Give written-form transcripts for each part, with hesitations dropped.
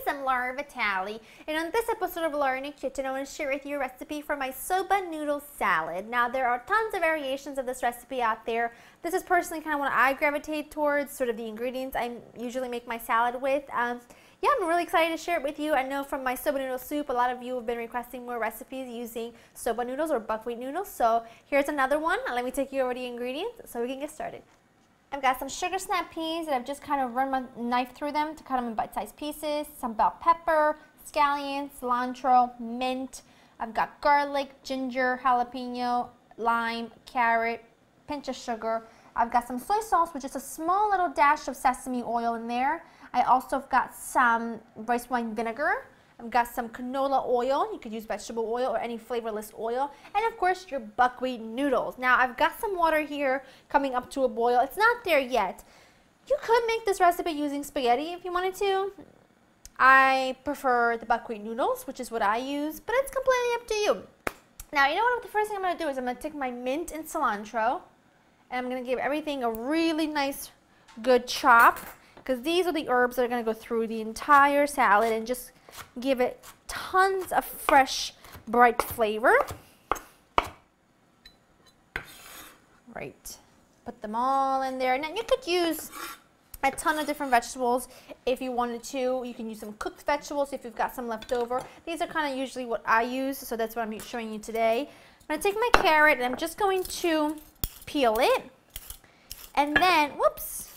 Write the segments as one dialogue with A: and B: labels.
A: I'm Laura Vitale, and on this episode of Laura in the Kitchen, I want to share with you a recipe for my soba noodle salad. Now, there are tons of variations of this recipe out there. This is personally kind of what I gravitate towards, sort of the ingredients I usually make my salad with. Yeah, I'm really excited to share it with you. I know from my soba noodle soup, a lot of you have been requesting more recipes using soba noodles or buckwheat noodles. So here's another one. Let me take you over the ingredients so we can get started. I've got some sugar snap peas that I've just kind of run my knife through them to cut them in bite-sized pieces, some bell pepper, scallions, cilantro, mint. I've got garlic, ginger, jalapeno, lime, carrot, pinch of sugar. I've got some soy sauce with just a small little dash of sesame oil in there. I also have got some rice wine vinegar. I've got some canola oil. You could use vegetable oil or any flavorless oil. And of course, your buckwheat noodles. Now, I've got some water here coming up to a boil. It's not there yet. You could make this recipe using spaghetti if you wanted to. I prefer the buckwheat noodles, which is what I use, but it's completely up to you. Now, you know what? The first thing I'm going to do is I'm going to take my mint and cilantro, and I'm going to give everything a really nice, good chop, because these are the herbs that are going to go through the entire salad and just give it tons of fresh, bright flavor. Right, put them all in there. Now you could use a ton of different vegetables if you wanted to. You can use some cooked vegetables if you've got some left over. These are kind of usually what I use, so that's what I'm showing you today. I'm going to take my carrot and I'm just going to peel it. And then, whoops,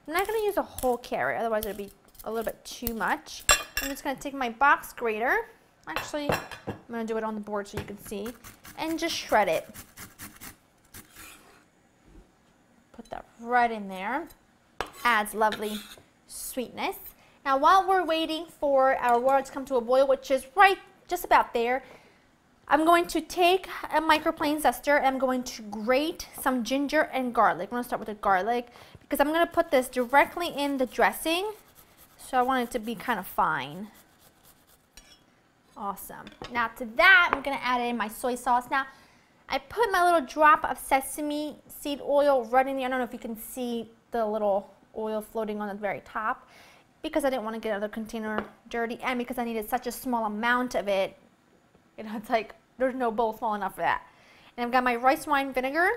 A: I'm not going to use a whole carrot, otherwise it would be a little bit too much. I'm just going to take my box grater, actually I'm going to do it on the board so you can see, and just shred it. Put that right in there. Adds lovely sweetness. Now while we're waiting for our water to come to a boil, which is right just about there, I'm going to take a microplane zester and I'm going to grate some ginger and garlic. I'm going to start with the garlic because I'm going to put this directly in the dressing. So I want it to be kind of fine. Awesome. Now to that, I'm going to add in my soy sauce. Now, I put my little drop of sesame seed oil right in there. I don't know if you can see the little oil floating on the very top, because I didn't want to get another container dirty, and because I needed such a small amount of it. You know, it's like there's no bowl small enough for that. And I've got my rice wine vinegar.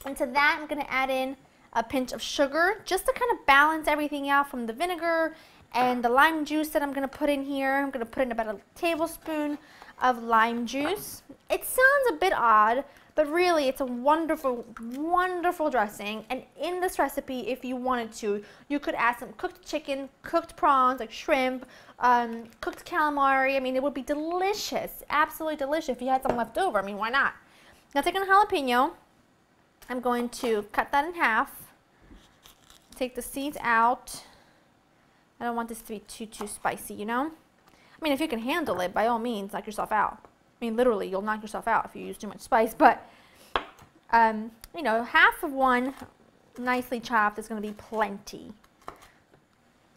A: And to that, I'm going to add in a pinch of sugar just to kind of balance everything out from the vinegar and the lime juice that I'm going to put in here. I'm going to put in about a tablespoon of lime juice. It sounds a bit odd, but really it's a wonderful, wonderful dressing. And in this recipe, if you wanted to, you could add some cooked chicken, cooked prawns like shrimp, cooked calamari. I mean, it would be delicious, absolutely delicious if you had some left over. I mean, why not? Now taking a jalapeno, I'm going to cut that in half. Take the seeds out. I don't want this to be too spicy, you know? I mean, if you can handle it, by all means, knock yourself out. I mean, literally, you'll knock yourself out if you use too much spice, but, you know, half of one nicely chopped is going to be plenty.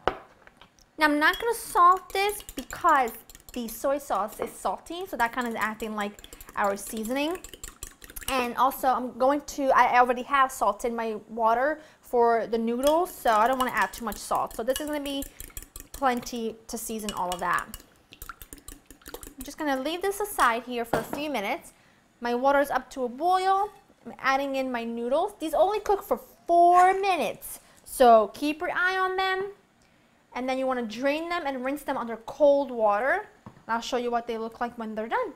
A: Now, I'm not going to salt this because the soy sauce is salty, so that kind of is acting like our seasoning. And also, I already have salt in my water for the noodles, so I don't want to add too much salt. So this is going to be plenty to season all of that. I'm just going to leave this aside here for a few minutes. My water's up to a boil. I'm adding in my noodles. These only cook for 4 minutes, so keep your eye on them. And then you want to drain them and rinse them under cold water. And I'll show you what they look like when they're done.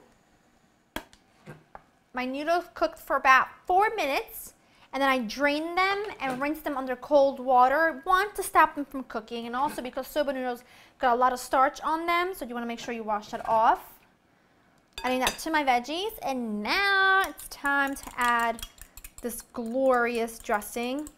A: My noodles cooked for about 4 minutes, and then I drained them and rinsed them under cold water. One, to stop them from cooking, and also because soba noodles got a lot of starch on them, so you want to make sure you wash that off. Adding that to my veggies, and now it's time to add this glorious dressing.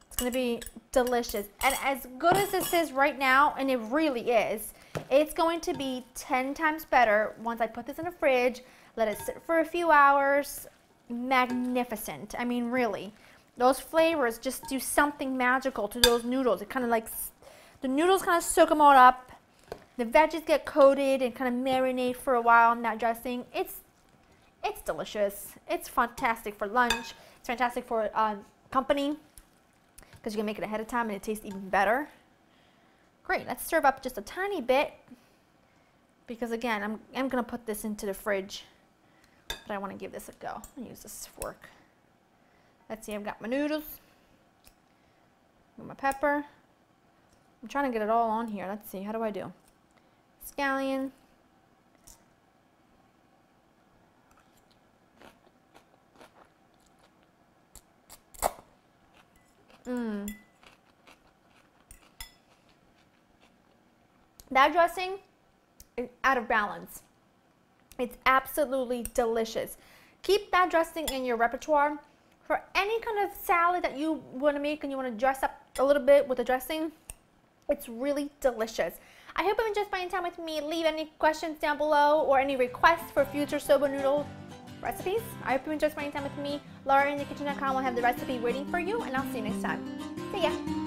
A: It's going to be delicious, and as good as this is right now, and it really is, it's going to be 10 times better once I put this in the fridge. Let it sit for a few hours. Magnificent. I mean, really. Those flavors just do something magical to those noodles. It kind of like, the noodles kind of soak them all up. The veggies get coated and kind of marinate for a while in that dressing. It's delicious. It's fantastic for lunch. It's fantastic for company because you can make it ahead of time and it tastes even better. Great, let's serve up just a tiny bit because again, I'm gonna put this into the fridge, but I wanna give this a go. I'll use this fork. Let's see, I've got my noodles, my pepper. I'm trying to get it all on here. Let's see, how do I do? Scallion. That dressing is out of balance. It's absolutely delicious. Keep that dressing in your repertoire for any kind of salad that you want to make and you want to dress up a little bit with the dressing. It's really delicious. I hope you enjoyed spending time with me. Leave any questions down below or any requests for future soba noodle recipes. I hope you enjoyed spending time with me. LauraInTheKitchen.com will have the recipe waiting for you, and I'll see you next time. See ya.